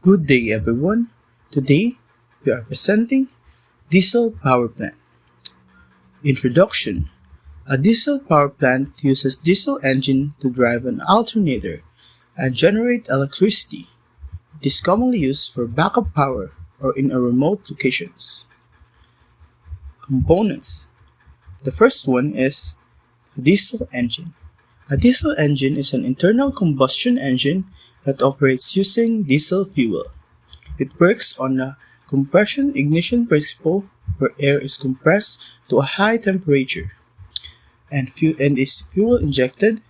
Good day everyone. Today we are presenting diesel power plant. Introduction. A diesel power plant uses diesel engine to drive an alternator and generate electricity. It is commonly used for backup power or in a remote locations. Components. The first one is a diesel engine. A diesel engine is an internal combustion engine that operates using diesel fuel. It works on a compression ignition principle where air is compressed to a high temperature and is fuel injected,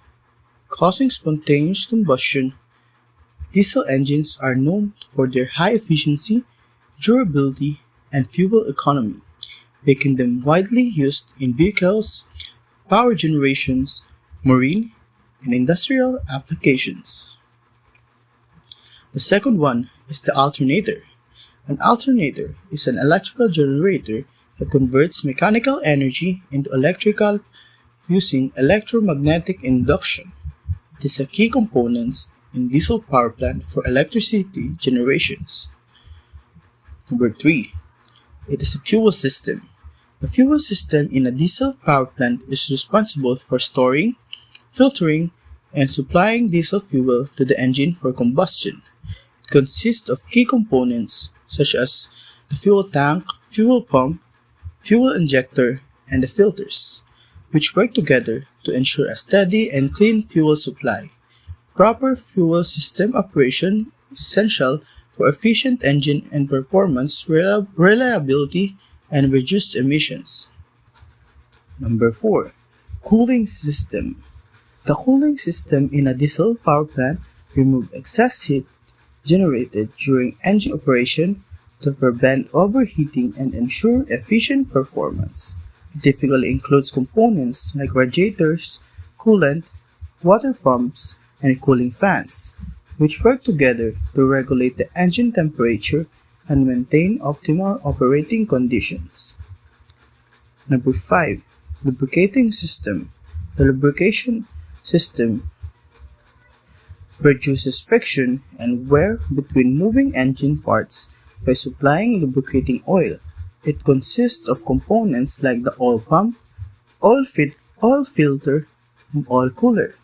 causing spontaneous combustion. Diesel engines are known for their high efficiency, durability, and fuel economy, making them widely used in vehicles, power generations, marine, and industrial applications. The second one is the alternator. An alternator is an electrical generator that converts mechanical energy into electrical using electromagnetic induction. It is a key component in diesel power plant for electricity generations. Number 3. It is the fuel system. The fuel system in a diesel power plant is responsible for storing, filtering, and supplying diesel fuel to the engine for combustion. It consists of key components such as the fuel tank, fuel pump, fuel injector, and the filters, which work together to ensure a steady and clean fuel supply. Proper fuel system operation is essential for efficient engine and performance reliability and reduced emissions. Number 4. Cooling system. The cooling system in a diesel power plant removes excess heat generated during engine operation to prevent overheating and ensure efficient performance. It typically includes components like radiators, coolant, water pumps, and cooling fans, which work together to regulate the engine temperature and maintain optimal operating conditions. Number 5. Lubricating system. The lubrication system reduces friction and wear between moving engine parts by supplying lubricating oil. It consists of components like the oil pump, oil filter, and oil cooler,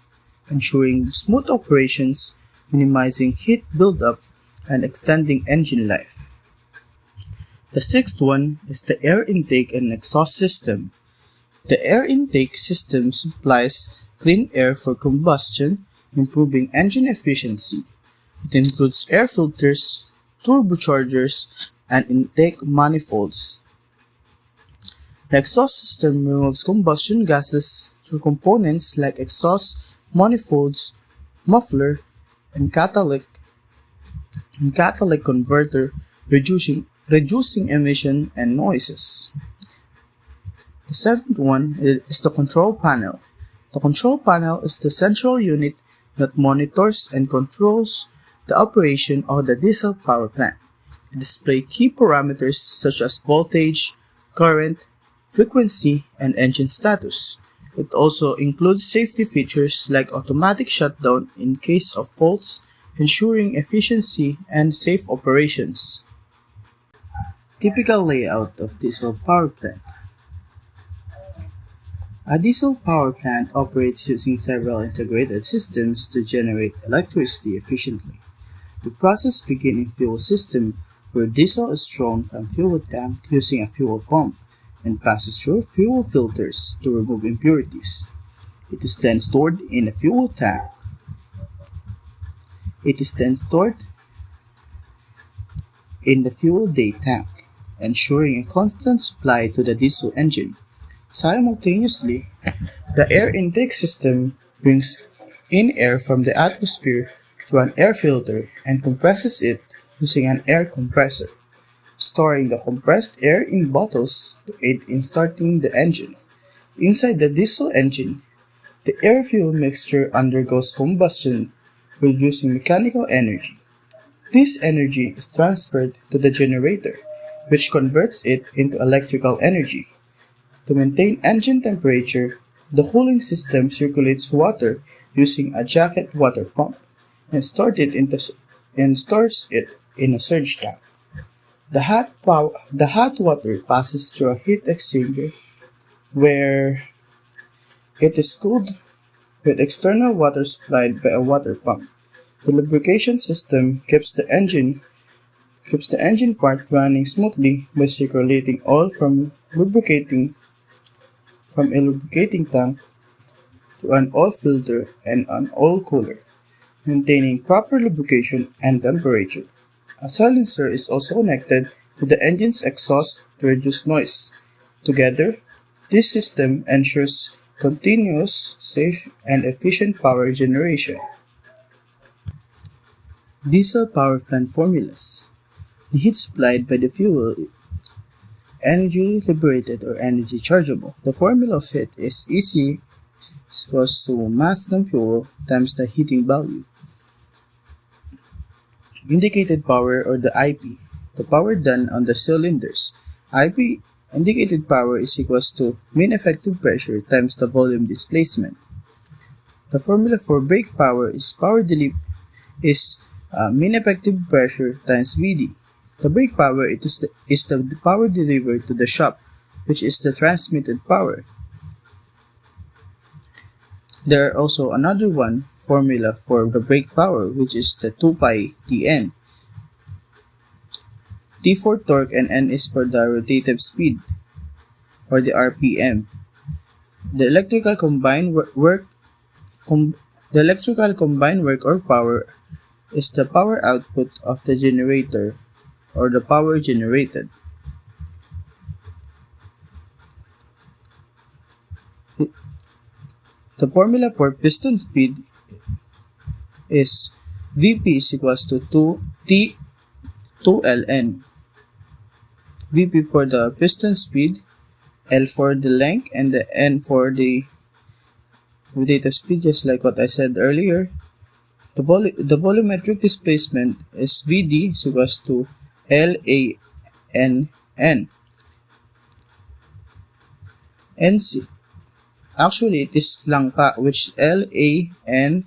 ensuring smooth operations, minimizing heat buildup, and extending engine life. The sixth one is the air intake and exhaust system. The air intake system supplies clean air for combustion, improving engine efficiency. It includes air filters, turbochargers, and intake manifolds. The exhaust system removes combustion gases through components like exhaust manifolds, muffler, and catalytic converter, reducing emission and noises. The seventh one is the control panel. The control panel is the central unit that monitors and controls the operation of the diesel power plant. It displays key parameters such as voltage, current, frequency, and engine status. It also includes safety features like automatic shutdown in case of faults, ensuring efficiency and safe operations. Typical layout of diesel power plant. A diesel power plant operates using several integrated systems to generate electricity efficiently. The process begins in fuel system, where diesel is drawn from fuel tank using a fuel pump and passes through fuel filters to remove impurities. It is then stored in a fuel tank. It is then stored in the fuel day tank, ensuring a constant supply to the diesel engine. Simultaneously, the air intake system brings in air from the atmosphere through an air filter and compresses it using an air compressor, storing the compressed air in bottles to aid in starting the engine. Inside the diesel engine, the air-fuel mixture undergoes combustion, producing mechanical energy. This energy is transferred to the generator, which converts it into electrical energy. To maintain engine temperature, the cooling system circulates water using a jacket water pump and stores it in a surge tank. The hot water passes through a heat exchanger where it is cooled with external water supplied by a water pump. The lubrication system keeps the engine part running smoothly by circulating oil from a lubricating tank to an oil filter and an oil cooler, maintaining proper lubrication and temperature. A silencer is also connected to the engine's exhaust to reduce noise. Together, this system ensures continuous, safe, and efficient power generation. Diesel power plant formulas. The heat supplied by the fuel energy liberated or energy chargeable. The formula of heat is EC equals to mass times fuel times the heating value. Indicated power or the IP, the power done on the cylinders. IP indicated power is equals to mean effective pressure times the volume displacement. The formula for brake power is mean effective pressure times VD. The brake power is the power delivered to the shop, which is the transmitted power. There are also another one formula for the brake power, which is the 2 pi Tn. T for torque and N is for the rotative speed or the RPM. The electrical combined work or power is the power output of the generator or the power generated. The formula for piston speed is Vp is equals to 2ln. Vp for the piston speed, L for the length, and the N for the rotative speed, just like what I said earlier. The volumetric displacement is Vd is equals to LANN. NC. Actually, it is langka, which LANNCNA,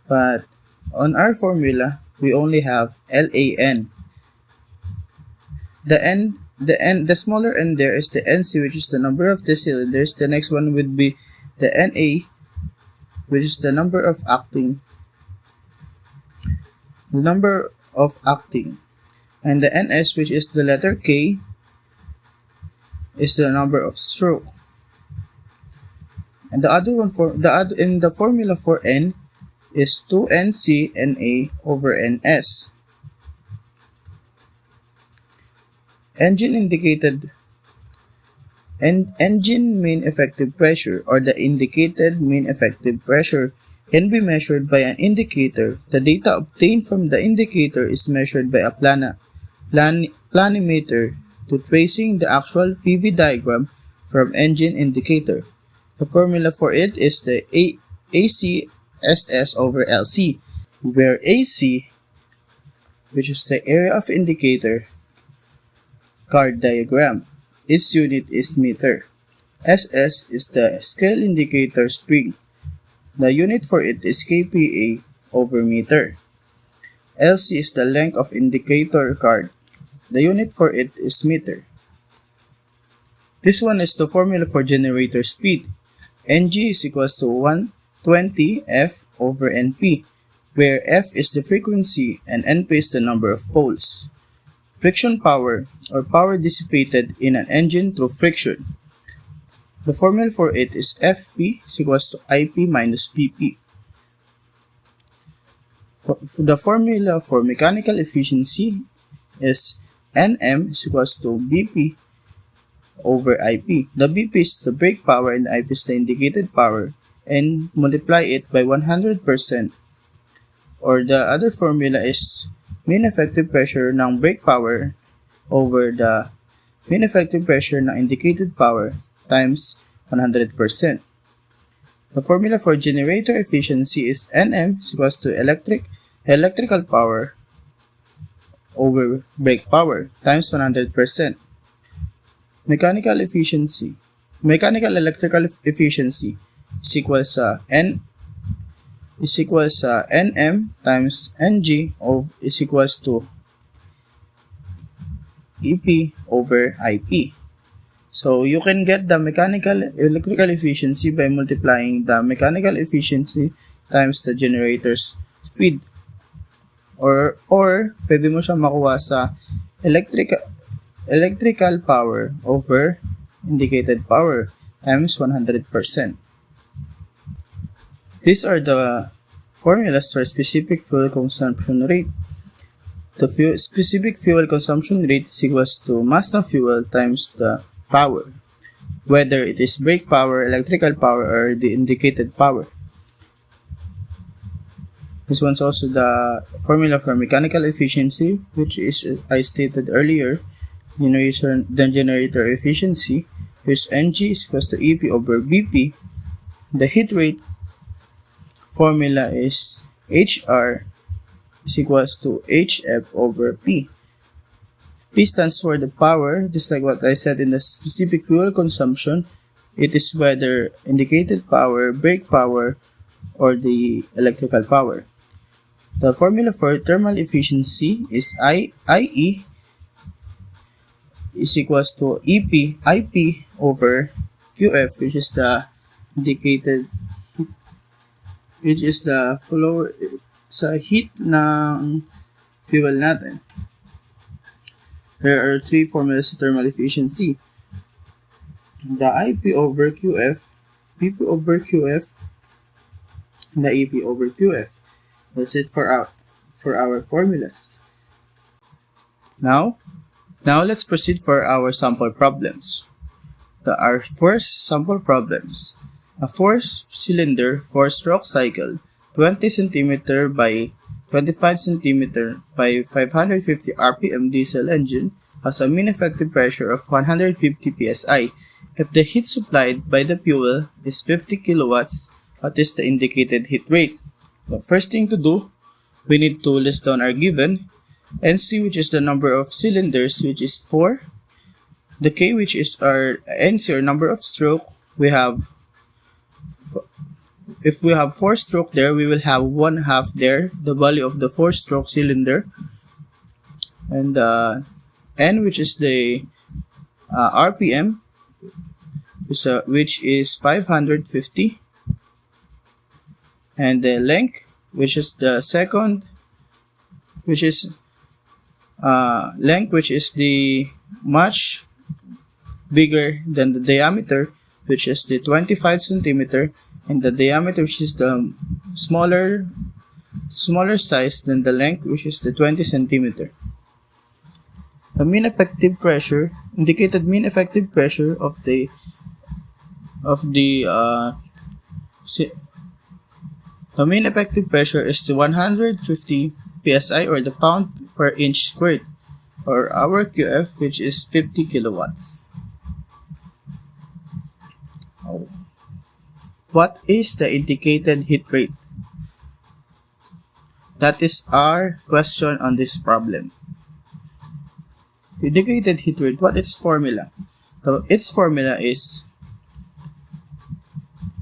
but on our formula, we only have LAN. The smaller n there is the NC, which is the number of the cylinders. The next one would be the NA, which is the number of acting. And the NS, which is the letter K, is the number of stroke. And the formula for N is 2NCNA over NS. Engine mean effective pressure or the indicated mean effective pressure can be measured by an indicator. The data obtained from the indicator is measured by a planimeter to tracing the actual PV diagram from engine indicator. The formula for it is the ACSS over LC, where AC, which is the area of indicator card diagram, its unit is meter. SS is the scale indicator spring. The unit for it is kPa over meter. LC is the length of indicator card. The unit for it is meter. This one is the formula for generator speed. Ng is equals to 120 F over Np, where F is the frequency and Np is the number of poles. Friction power or power dissipated in an engine through friction. The formula for it is Fp is equals to Ip minus Pp. The formula for mechanical efficiency is Nm is equals to Bp over Ip. The Bp is the brake power and Ip is the indicated power, and multiply it by 100%. Or the other formula is mean effective pressure ng brake power over the mean effective pressure ng indicated power times 100%. The formula for generator efficiency is Nm is equals to electrical power over brake power times 100%. Mechanical electrical efficiency is equals sa Nm times Ng is equals to Ep over Ip. So you can get the electrical efficiency by multiplying the mechanical efficiency times the generator's speed. Or pwede mo siya makuha sa electrical power over indicated power times 100%. These are the formulas for specific fuel consumption rate. The specific fuel consumption rate is equals to mass of fuel times the power, whether it is brake power, electrical power, or the indicated power. This one's also the formula for mechanical efficiency, which is, I stated earlier, the generator efficiency. Here's Ng is equals to Ep over Bp. The heat rate formula is HR is equals to HF over P. P stands for the power, just like what I said in the specific fuel consumption. It is whether indicated power, brake power, or the electrical power. The formula for thermal efficiency is IE is equals to IP over QF, which is the indicated, which is the flow sa heat ng fuel natin. There are three formulas of thermal efficiency. The IP over QF, PP over QF, and the EP over QF. That's it for our formulas. Now let's proceed for our sample problems. Our first sample problems. A 4-cylinder 4-stroke cycle, 20 cm by 25 cm by 550 rpm diesel engine has a mean effective pressure of 150 psi. If the heat supplied by the fuel is 50 kilowatts, what is the indicated heat rate? The first thing to do, we need to list down our given. NC, which is the number of cylinders, which is 4. The K, which is our NC, or number of stroke. If we have 4 stroke there, we will have 1/2 there, the value of the 4-stroke cylinder. And N, which is the RPM, which is 550. And the length, which is the second, which is which is the much bigger than the diameter, which is the 25 centimeter, and the diameter, which is the smaller size than the length, which is the 20 centimeter. The mean effective pressure, indicated mean effective pressure of the mean effective pressure is the 150 psi, or the pound per inch squared, or our QF, which is 50 kilowatts. What is the indicated heat rate? That is our question on this problem. Indicated heat rate, what is its formula? So its formula is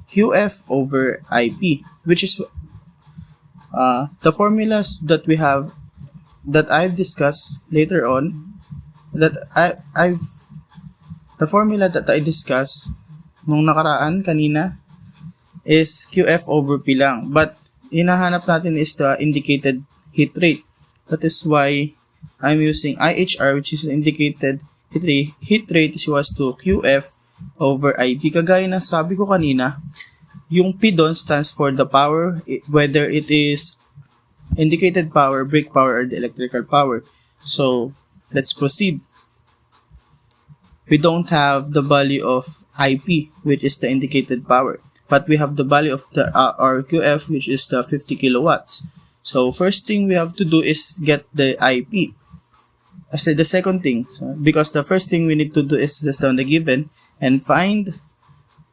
QF over IP, which is the formulas that we have, that I've discussed later on, the formula that I discussed nung nakaraan kanina is QF over P lang, but hinahanap natin is the indicated heat rate. That is why I'm using IHR, which is the indicated heat rate is equals to QF over IP. Kagaya na sabi ko kanina, yung P doon stands for the power, whether it is indicated power, brake power, or the electrical power. So let's proceed. We don't have the value of IP, which is the indicated power, but we have the value of the our QF, which is the 50 kilowatts. So first thing we have to do is get the IP. Actually, the second thing, because the first thing we need to do is just down the given and find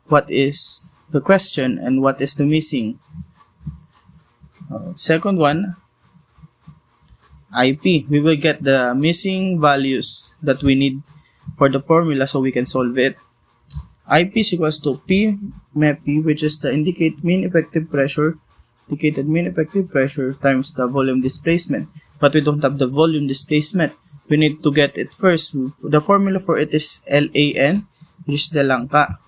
what is the question and what is the missing. Second one, IP. We will get the missing values that we need for the formula so we can solve it. IP is equals to P MEP, which is the indicated mean effective pressure times the volume displacement. But we don't have the volume displacement. We need to get it first. The formula for it is LAN, which is the langka.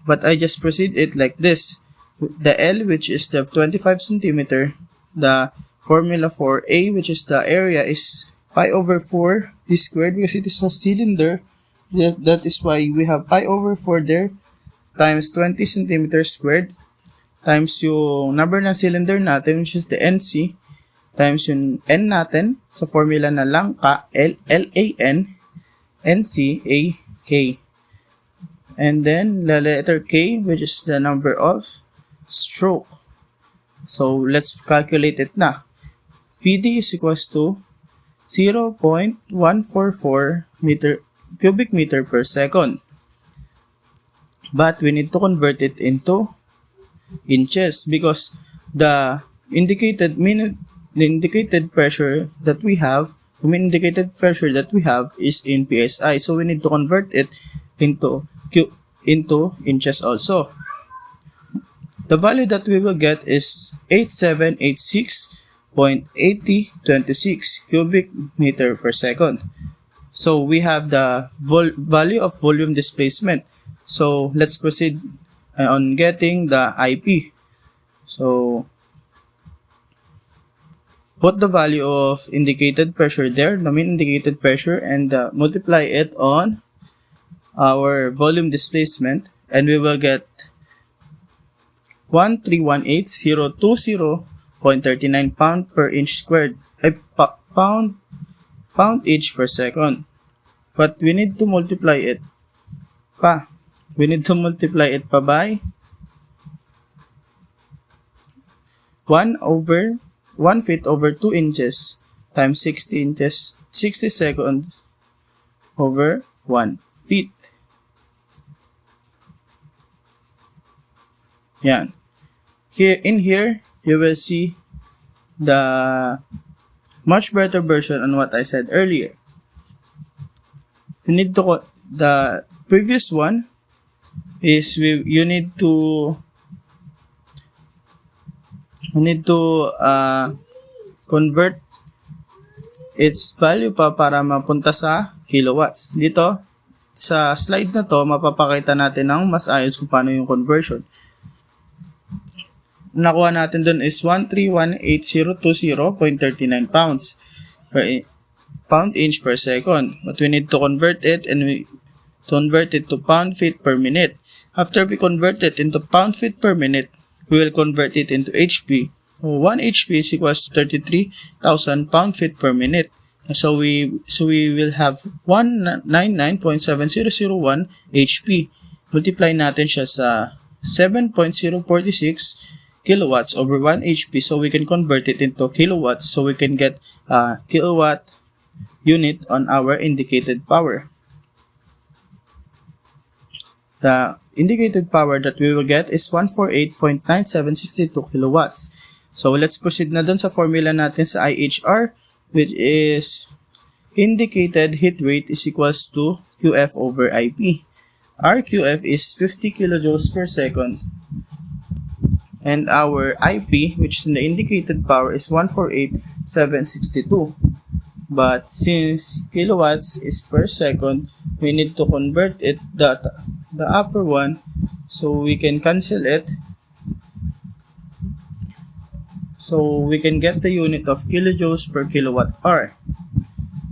But I just proceed it like this. The L, which is the 25 centimeter, the formula for A, which is the area, is pi over 4 d squared because it is a cylinder. That is why we have pi over 4 there times 20 centimeters squared times yung number ng cylinder natin, which is the NC, times yung N natin sa formula na langka, LAN, NC, A, K. And then the letter K, which is the number of stroke. So let's calculate it na. PD is equals to 0.144 cubic meter per second. But we need to convert it into inches because the indicated pressure that we have, is in PSI. So we need to convert it into inches also. The value that we will get is 8786.8026 cubic meter per second. So we have the value of volume displacement. So let's proceed on getting the IP. So put the value of indicated pressure there, the mean indicated pressure, and multiply it on our volume displacement, and we will get 1318020.39 pound per inch squared, pound inch per second. But we need to multiply it pa. We need to multiply it pa by 1 feet over 2 inches times 60 inches, 60 seconds over 1 feet. Yan. In here, you will see the much better version on what I said earlier. You need to, the previous one is you need to convert its value pa para mapunta sa kilowatts. Dito, sa slide na to, mapapakita natin ng mas ayos kung paano yung conversion. Nakuha natin dun is 1318020.39 pounds per pound inch per second. But we need to convert it, and we convert it to pound feet per minute. After we convert it into pound feet per minute, we will convert it into HP. 1 HP is equals to 33,000 pound feet per minute. So we will have 199.7001 HP. Multiply natin siya sa 7.046 kilowatts over 1 HP, so we can convert it into kilowatts, so we can get kilowatt unit on our indicated power. The indicated power that we will get is 148.9762 kilowatts. So let's proceed na dun sa formula natin sa IHR, which is indicated heat rate is equals to QF over IP. Our QF is 50 kilojoules per second, and our IP, which is the indicated power, is 148.762. But since kilowatts is per second, we need to convert it, the upper one, so we can cancel it. So we can get the unit of kilojoules per kilowatt hour.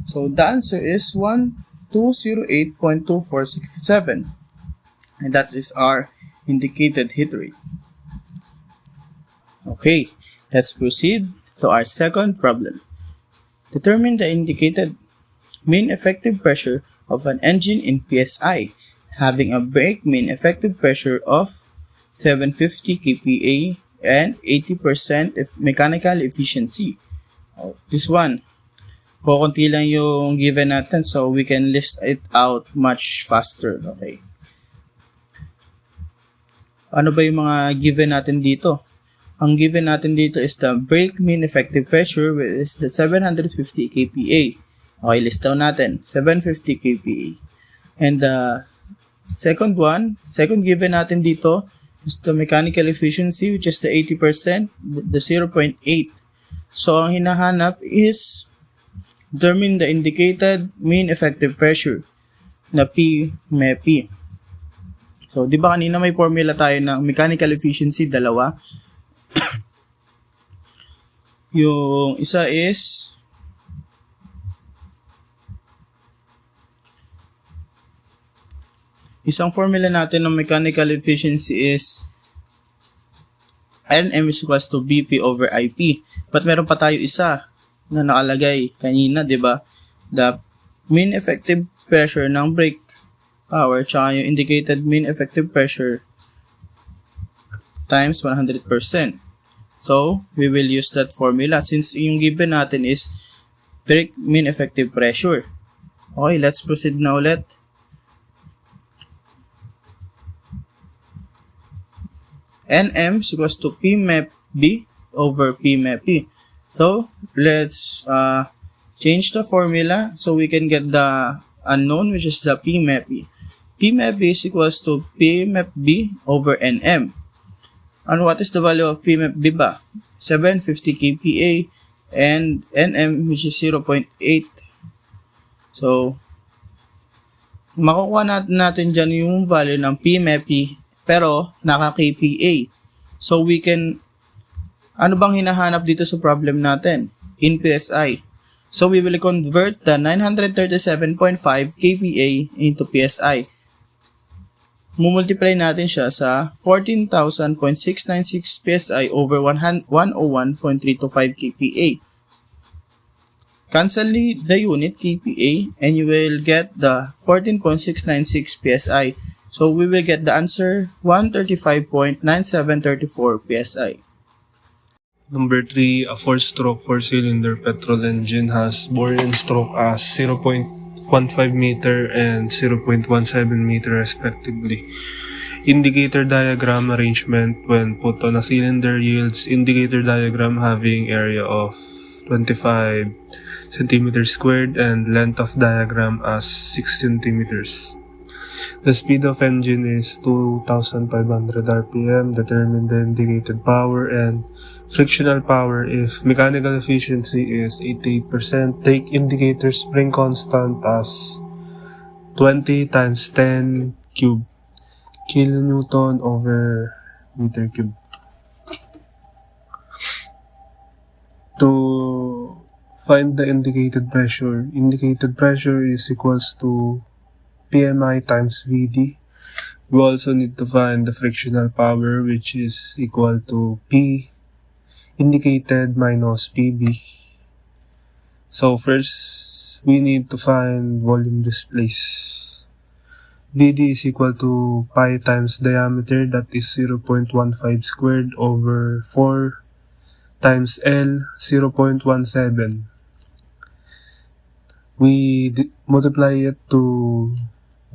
So the answer is 1208.2467. And that is our indicated heat rate. Okay, let's proceed to our second problem. Determine the indicated mean effective pressure of an engine in PSI having a brake mean effective pressure of 750 kPa and 80% mechanical efficiency. This one, kukunti lang yung given natin, so we can list it out much faster. Okay. Ano ba yung mga given natin dito? Ang given natin dito is the brake mean effective pressure, which is the 750 kPa. Okay, list down natin. 750 kPa. And the Second given natin dito is the mechanical efficiency, which is the 80%, the 0.8. So, ang hinahanap is determine the indicated mean effective pressure na P, MEP. So, di ba kanina may formula tayo ng mechanical efficiency, dalawa. Yung isa is isang formula natin ng mechanical efficiency is NM is equals to BP over IP. But meron pa tayo isa na nakalagay kanina, di ba? The mean effective pressure ng brake power tsaka yung indicated mean effective pressure times 100%. So, we will use that formula since yung given natin is brake mean effective pressure. Okay, let's proceed na ulit. NM is equals to P MEP B over P MEP P. So, let's change the formula so we can get the unknown, which is the P MEP B. P MEP B is equals to P MEP B over NM. And what is the value of P MEP B ba? 750 kPa and NM, which is 0.8. So, makukuha natin dyan yung value ng P MEP B pero naka-kPa. So, we can, ano bang hinahanap dito sa problem natin? In PSI. So, we will convert the 937.5 kPa into PSI. Mumultiply natin siya sa 14,000.696 PSI over 101.325 kPa. Cancel the unit kPa and you will get the 14.696 PSI. So, we will get the answer 135.9734 PSI. Number 3, a 4-stroke 4-cylinder petrol engine has bore and stroke as 0.15 meter and 0.17 meter respectively. Indicator diagram arrangement when put on a cylinder yields indicator diagram having area of 25 centimeters squared and length of diagram as 6 centimeters. The speed of engine is 2,500 RPM. Determine the indicated power and frictional power. If mechanical efficiency is 88%, take indicator spring constant as 20 times 10 cube kilonewton over meter cube. To find the indicated pressure is equals to PMI times VD. We also need to find the frictional power, which is equal to P indicated minus PB. So first, we need to find volume displaced. VD is equal to pi times diameter, that is 0.15 squared over 4 times L, 0.17. We multiply it to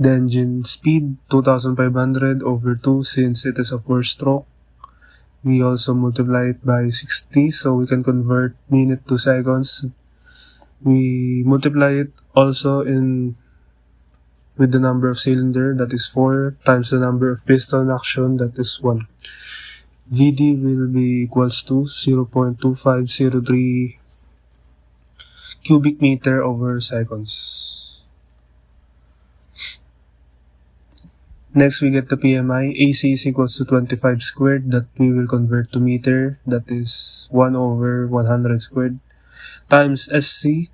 the engine speed, 2,500 over 2 since it is a 4-stroke. We also multiply it by 60 so we can convert minute to seconds. We multiply it also with the number of cylinder, that is 4, times the number of piston action, that is 1. VD will be equals to 0.2503 cubic meter over seconds. Next, we get the PMI. AC is equals to 25 squared, that we will convert to meter, that is 1 over 100 squared, times SC,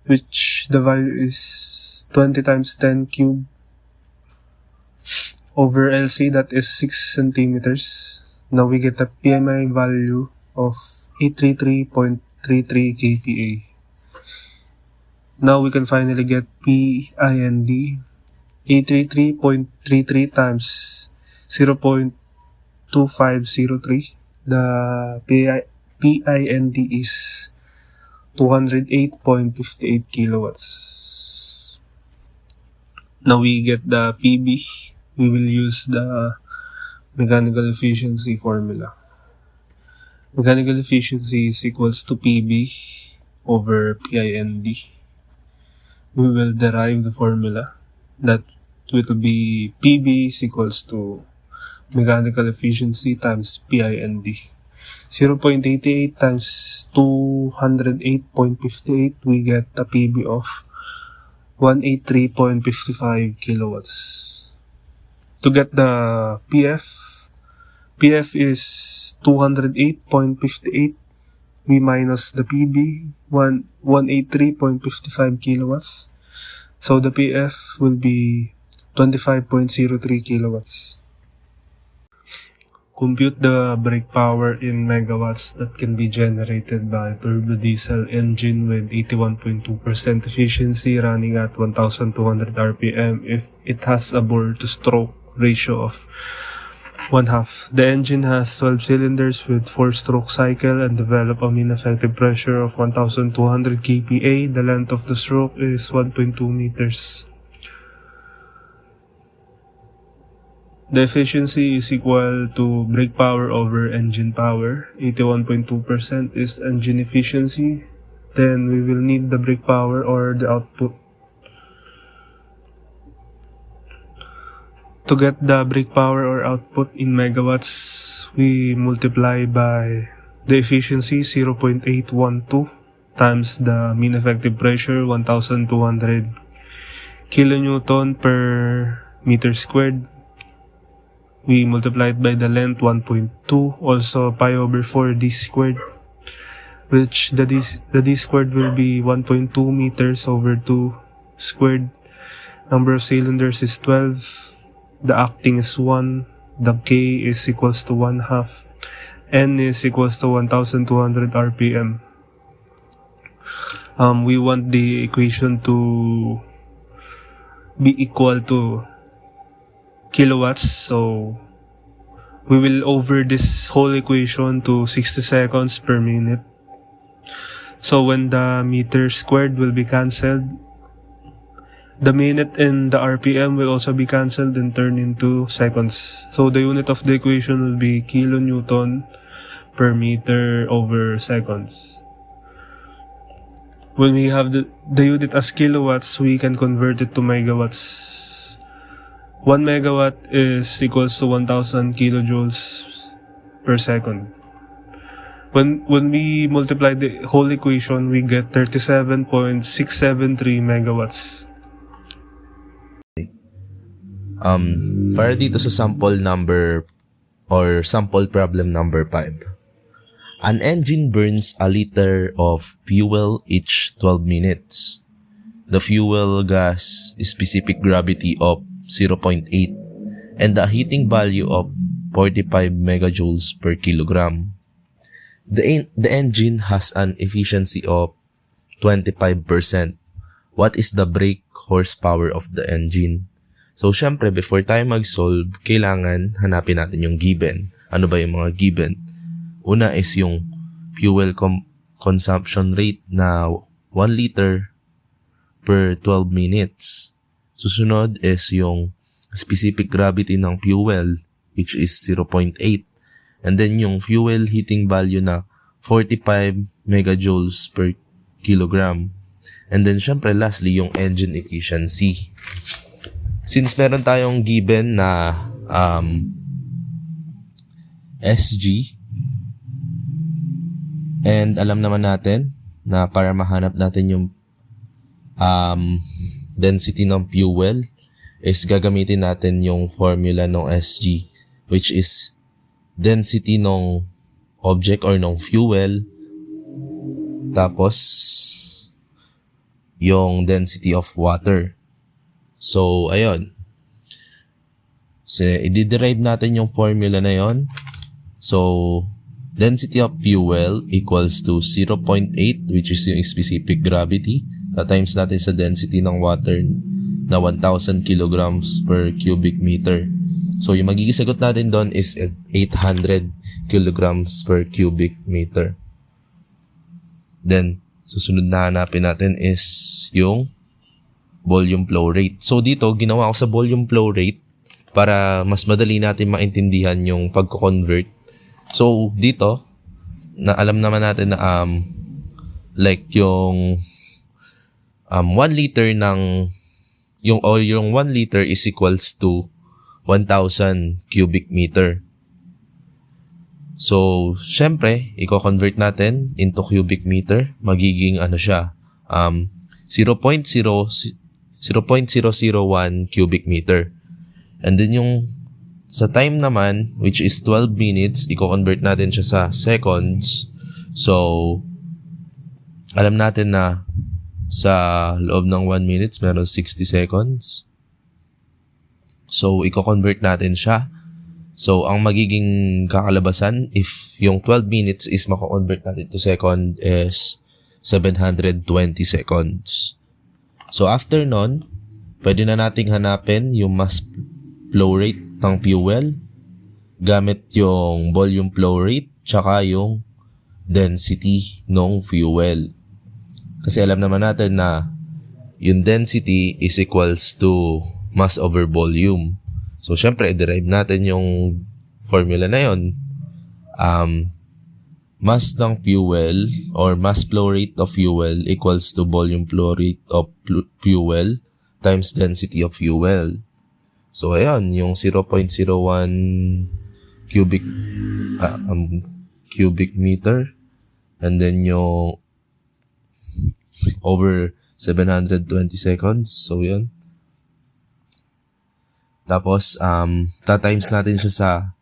which the value is 20 times 10 cube, over LC, that is 6 centimeters. Now we get the PMI value of 833.33 kPa. Now we can finally get PIND. 833.33 times 0.2503. The PIND is 208.58 kilowatts. Now we get the PB. We will use the mechanical efficiency formula. Mechanical efficiency is equals to PB over PIND. We will derive the formula that it will be PB is equals to mechanical efficiency times PIND. 0.88 times 208.58, we get a PB of 183.55 kilowatts. To get the PF is 208.58. We minus the PB, 183.55 kilowatts. So the PF will be 25.03 kilowatts. Compute the brake power in megawatts that can be generated by a turbo diesel engine with 81.2% efficiency running at 1,200 RPM if it has a bore-to-stroke ratio of 1/2. The engine has 12 cylinders with 4-stroke cycle and develop a mean effective pressure of 1,200 kPa. The length of the stroke is 1.2 meters. The efficiency is equal to brake power over engine power. 81.2% is engine efficiency. Then we will need the brake power or the output. To get the brake power or output in megawatts, we multiply by the efficiency 0.812 times the mean effective pressure 1,200 kilonewton per meter squared. We multiply it by the length 1.2, also pi over 4 d squared, which the d squared will be 1.2 meters over 2 squared. Number of cylinders is 12. The acting is 1. The K is equals to 1/2. N is equals to 1,200 RPM. We want the equation to be equal to kilowatts, so we will over this whole equation to 60 seconds per minute. So when the meter squared will be cancelled, the minute and the RPM will also be cancelled and turn into seconds. So the unit of the equation will be kilonewton per meter over seconds. When we have the unit as kilowatts, we can convert it to megawatts. 1 megawatt is equals to 1,000 kilojoules per second. When we multiply the whole equation, we get 37.673 megawatts. Para dito sa sample number or sample problem number 5. An engine burns a liter of fuel each 12 minutes. The fuel gas specific gravity of 0.8 and a heating value of 45 megajoules per kilogram. The engine has an efficiency of 25%. What is the brake horsepower of the engine? So, syempre, before tayo mag-solve, kailangan hanapin natin yung given. Ano ba yung mga given? Una is yung fuel consumption rate na 1 liter per 12 minutes. Susunod is yung specific gravity ng fuel, which is 0.8. And then yung fuel heating value na 45 megajoules per kilogram. And then syempre lastly yung engine efficiency. Since meron tayong given na SG, and alam naman natin na para mahanap natin yung density ng fuel is gagamitin natin yung formula ng SG, which is density ng object or ng fuel tapos yung density of water. So, ayun. So, i-derive natin yung formula na yon. So, density of fuel equals to 0.8, which is yung specific gravity. Times natin sa density ng water na 1,000 kilograms per cubic meter. So, yung magiging sagot natin doon is 800 kilograms per cubic meter. Then, susunod na hanapin natin is yung volume flow rate. So, dito, ginawa ko sa volume flow rate para mas madali natin maintindihan yung pagko-convert. So, dito, na alam naman natin na like yung 1 liter ng yung 1 liter is equals to 1,000 cubic meter. So, syempre, i-convert natin into cubic meter. Magiging siya, 0.001 cubic meter. And then yung sa time naman, which is 12 minutes, i-convert natin siya sa seconds. So, alam natin na sa loob ng 1 minutes, meron 60 seconds. So, i-convert natin siya. So, ang magiging kakalabasan, if yung 12 minutes is mako-convert natin to second, is 720 seconds. So, after nun, pwede na nating hanapin yung mass flow rate ng fuel gamit yung volume flow rate tsaka yung density ng fuel. Kasi alam naman natin na yung density is equals to mass over volume. So, syempre, i-derive natin yung formula na yun. Mass ng fuel or mass flow rate of fuel equals to volume flow rate of fuel times density of fuel. So, ayan, yung 0.01 cubic meter and then yung over 720 seconds. So, yun. Tapos, ta-times natin siya sa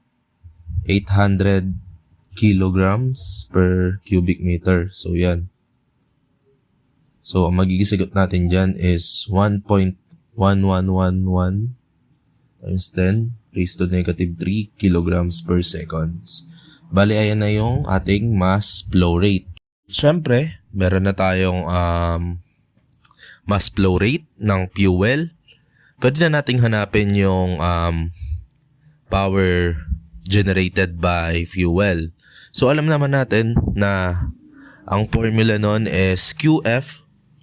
800 kilograms per cubic meter. So, yan. So, ang magigisagot natin dyan is 1.1111 times 10 raised to negative 3 kilograms per seconds. Bali, ayan na yung ating mass flow rate. Siyempre, meron na tayong mass flow rate ng fuel. Pwede na nating hanapin yung power generated by fuel. So, alam naman natin na ang formula nun is QF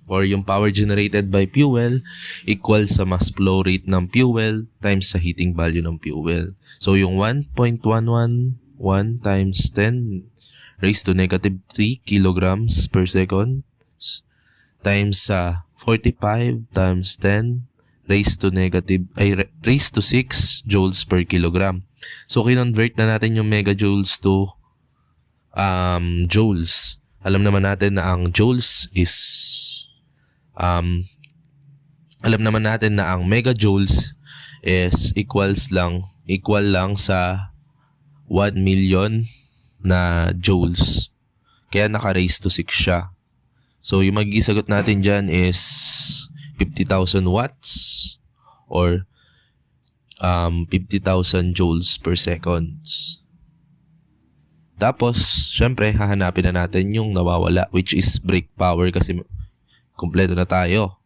or yung power generated by fuel equals sa mass flow rate ng fuel times sa heating value ng fuel. So, yung 1.111 times 10 raised to negative 3 kilograms per second times sa 45 times 10 raised to 6 joules per kilogram. So, kinonvert na natin yung megajoules to joules. Alam naman natin na ang joules is alam naman natin na ang megajoules is equal lang sa 1 million na joules. Kaya naka-raise to 6 siya. So, yung magisagot natin dyan is 50,000 watts or 50,000 joules per seconds. Tapos, syempre, hahanapin na natin yung nawawala, which is brake power kasi kumpleto na tayo.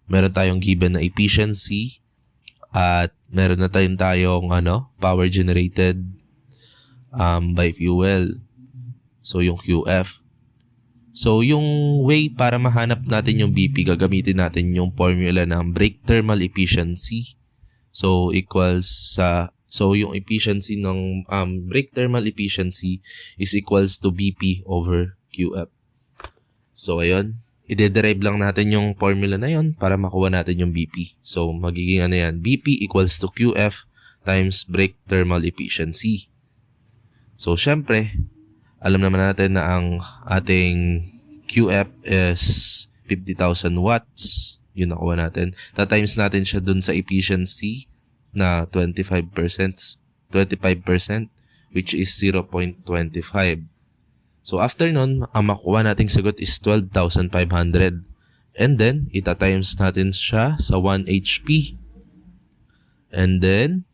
Meron tayong given na efficiency at meron na tayong power generated by fuel. So, yung QF. So, yung way para mahanap natin yung BP, gagamitin natin yung formula ng brake thermal efficiency. So, equals yung efficiency ng brake thermal efficiency is equals to BP over QF. So, ayun. I-derive lang natin yung formula na yun para makuha natin yung BP. So, magiging yan? BP equals to QF times brake thermal efficiency. So, syempre, alam naman natin na ang ating QF is 50,000 watts. Yun nakuha natin. Ta-times natin siya dun sa efficiency na 25%, which is 0.25. So, after nun, ang makuha nating sagot is 12,500. And then, ita-times natin siya sa 1 HP. And then,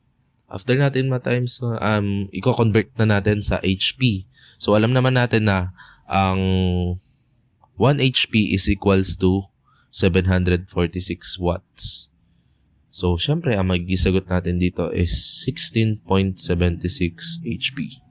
after natin ma-times, i-convert na natin sa HP. So, alam naman natin na ang 1 HP is equals to 746 watts. So, syempre, ang magisagot natin dito is 16.76 HP.